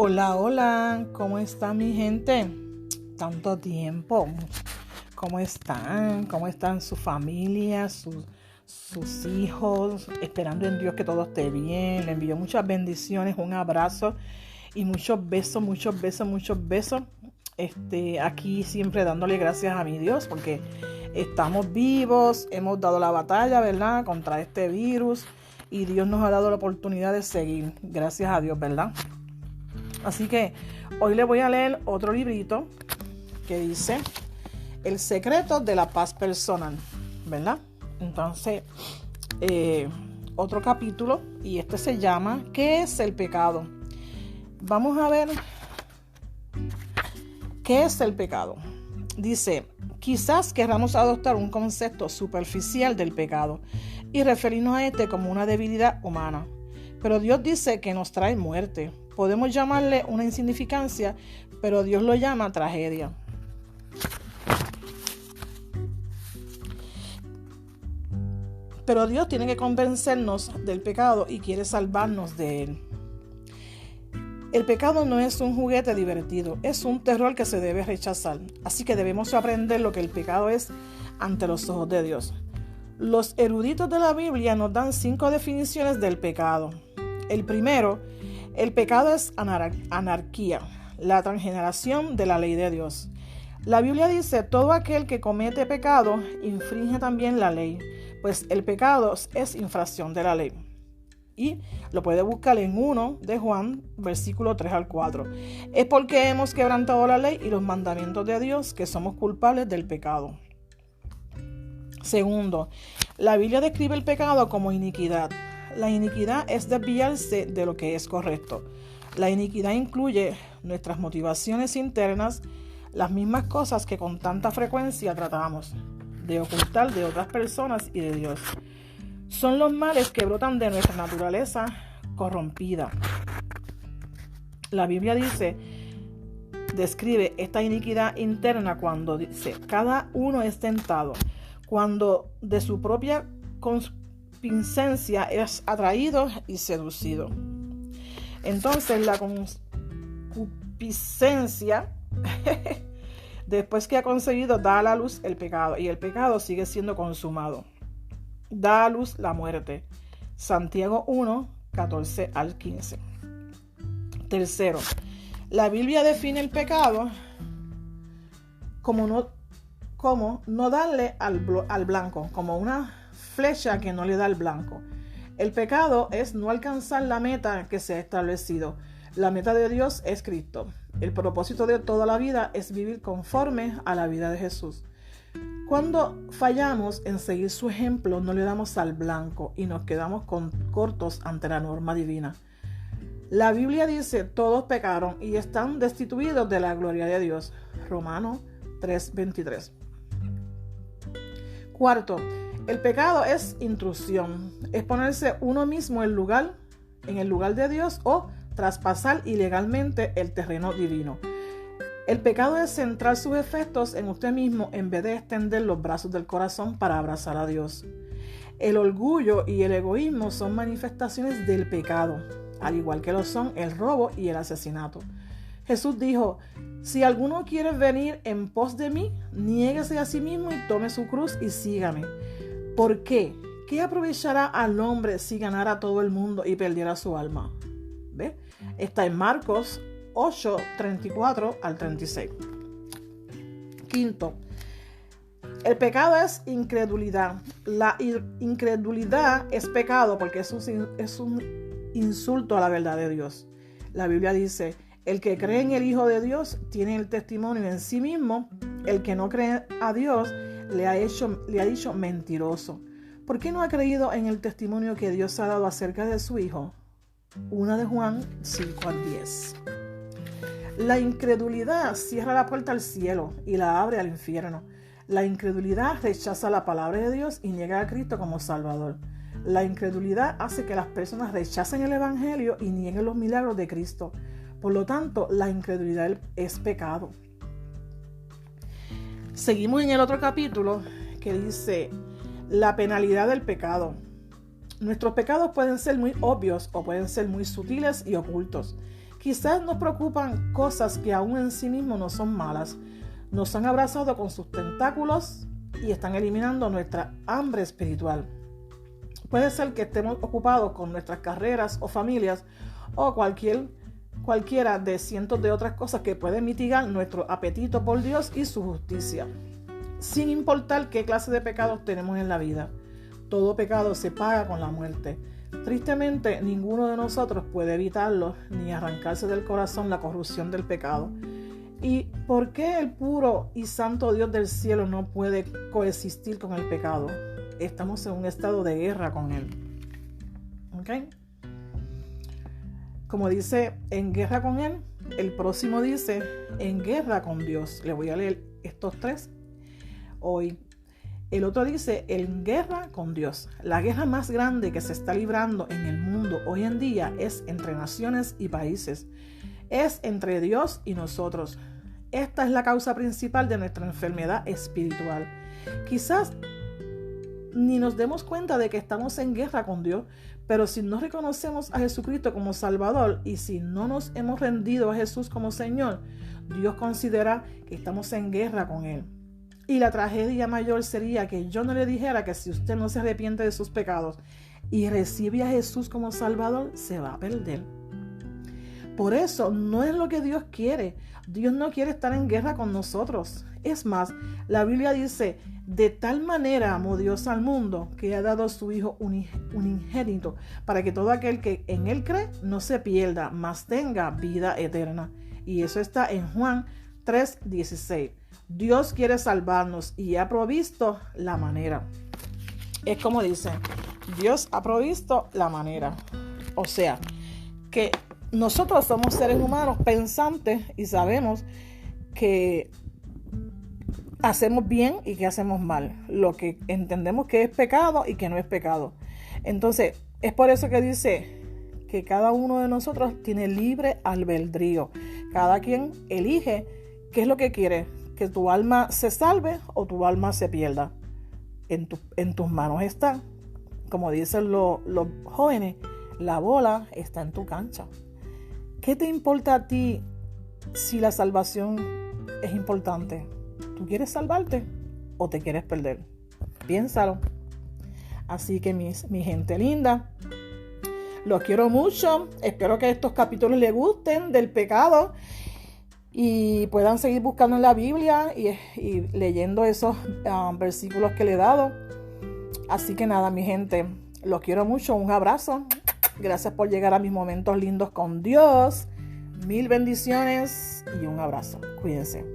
Hola, hola, ¿cómo está mi gente? Tanto tiempo. ¿Cómo están? ¿Cómo están su familia, sus hijos? Esperando en Dios que todo esté bien. Le envío muchas bendiciones, un abrazo y muchos besos. Aquí siempre dándole gracias a mi Dios porque estamos vivos, hemos dado la batalla, ¿verdad? Contra este virus y Dios nos ha dado la oportunidad de seguir. Gracias a Dios, ¿verdad? Así que hoy le voy a leer otro librito que dice El secreto de la paz personal, ¿verdad? Entonces, otro capítulo y este se llama ¿Qué es el pecado? Vamos a ver ¿qué es el pecado? Dice, quizás querramos adoptar un concepto superficial del pecado y referirnos a este como una debilidad humana. Pero Dios dice que nos trae muerte. Podemos llamarle una insignificancia, pero Dios lo llama tragedia. Pero Dios tiene que convencernos del pecado y quiere salvarnos de él. El pecado no es un juguete divertido, es un terror que se debe rechazar. Así que debemos aprender lo que el pecado es ante los ojos de Dios. Los eruditos de la Biblia nos dan 5 definiciones del pecado. El primero, el pecado es anarquía, la transgeneración de la ley de Dios. La Biblia dice, todo aquel que comete pecado infringe también la ley, pues el pecado es infracción de la ley. Y lo puede buscar en 1 de Juan, versículo 3 al 4. Es porque hemos quebrantado la ley y los mandamientos de Dios que somos culpables del pecado. Segundo, la Biblia describe el pecado como iniquidad. La iniquidad es desviarse de lo que es correcto. La iniquidad incluye nuestras motivaciones internas, las mismas cosas que con tanta frecuencia tratamos de ocultar de otras personas y de Dios. Son los males que brotan de nuestra naturaleza corrompida. La Biblia describe esta iniquidad interna cuando dice, cada uno es tentado, cuando de su propia concupiscencia es atraído y seducido. Entonces la concupiscencia, después que ha conseguido, da a la luz el pecado, y el pecado sigue siendo consumado. Da a luz la muerte. Santiago 1, 14 al 15. Tercero, la Biblia define el pecado como no darle al blanco, como una flecha que no le da al blanco. El pecado es no alcanzar la meta que se ha establecido. La meta de Dios es Cristo. El propósito de toda la vida es vivir conforme a la vida de Jesús. Cuando fallamos en seguir su ejemplo, no le damos al blanco y nos quedamos cortos ante la norma divina. La Biblia dice, todos pecaron y están destituidos de la gloria de Dios. Romanos 3:23. Cuarto, el pecado es intrusión, es ponerse uno mismo en el lugar de Dios o traspasar ilegalmente el terreno divino. El pecado es centrar sus efectos en usted mismo en vez de extender los brazos del corazón para abrazar a Dios. El orgullo y el egoísmo son manifestaciones del pecado, al igual que lo son el robo y el asesinato. Jesús dijo, si alguno quiere venir en pos de mí, niéguese a sí mismo y tome su cruz y sígame. ¿Por qué? ¿Qué aprovechará al hombre si ganara todo el mundo y perdiera su alma? ¿Ve? Está en Marcos 8, 34 al 36. Quinto, el pecado es incredulidad. La incredulidad es pecado porque es un insulto a la verdad de Dios. La Biblia dice, el que cree en el Hijo de Dios tiene el testimonio en sí mismo. El que no cree a Dios le ha dicho mentiroso. ¿Por qué no ha creído en el testimonio que Dios ha dado acerca de su Hijo? 1 de Juan 5 al 10. La incredulidad cierra la puerta al cielo y la abre al infierno. La incredulidad rechaza la palabra de Dios y niega a Cristo como Salvador. La incredulidad hace que las personas rechacen el Evangelio y nieguen los milagros de Cristo. Por lo tanto, la incredulidad es pecado. Seguimos en el otro capítulo que dice la penalidad del pecado. Nuestros pecados pueden ser muy obvios o pueden ser muy sutiles y ocultos. Quizás nos preocupan cosas que aún en sí mismos no son malas. Nos han abrazado con sus tentáculos y están eliminando nuestra hambre espiritual. Puede ser que estemos ocupados con nuestras carreras o familias o cualquiera de cientos de otras cosas que pueden mitigar nuestro apetito por Dios y su justicia. Sin importar qué clase de pecados tenemos en la vida, todo pecado se paga con la muerte. Tristemente, ninguno de nosotros puede evitarlo ni arrancarse del corazón la corrupción del pecado. ¿Y por qué el puro y santo Dios del cielo no puede coexistir con el pecado? Estamos en un estado de guerra con él. ¿Ok? Como dice en guerra con él, el próximo dice en guerra con Dios. Le voy a leer estos tres hoy. El otro dice en guerra con Dios. La guerra más grande que se está librando en el mundo hoy en día es entre naciones y países. Es entre Dios y nosotros. Esta es la causa principal de nuestra enfermedad espiritual. Quizás ni nos demos cuenta de que estamos en guerra con Dios, pero si no reconocemos a Jesucristo como Salvador y si no nos hemos rendido a Jesús como Señor, Dios considera que estamos en guerra con Él. Y la tragedia mayor sería que yo no le dijera que si usted no se arrepiente de sus pecados y recibe a Jesús como Salvador, se va a perder. Por eso no es lo que Dios quiere. Dios no quiere estar en guerra con nosotros. Es más, la Biblia dice, de tal manera amó Dios al mundo que ha dado a su Hijo unigénito para que todo aquel que en Él cree no se pierda, mas tenga vida eterna. Y eso está en Juan 3:16. Dios quiere salvarnos y ha provisto la manera. Es como dice, Dios ha provisto la manera. O sea, que nosotros somos seres humanos pensantes y sabemos que hacemos bien y que hacemos mal. Lo que entendemos que es pecado y que no es pecado. Entonces, es por eso que dice que cada uno de nosotros tiene libre albedrío. Cada quien elige qué es lo que quiere. Que tu alma se salve o tu alma se pierda. En tus manos está. Como dicen los jóvenes, la bola está en tu cancha. ¿Qué te importa a ti si la salvación es importante? ¿Tú quieres salvarte o te quieres perder? Piénsalo. Así que mi gente linda, los quiero mucho. Espero que estos capítulos les gusten del pecado y puedan seguir buscando en la Biblia y leyendo esos versículos que le he dado. Así que nada, mi gente, los quiero mucho. Un abrazo. Gracias por llegar a mis momentos lindos con Dios. 1000 bendiciones y un abrazo. Cuídense.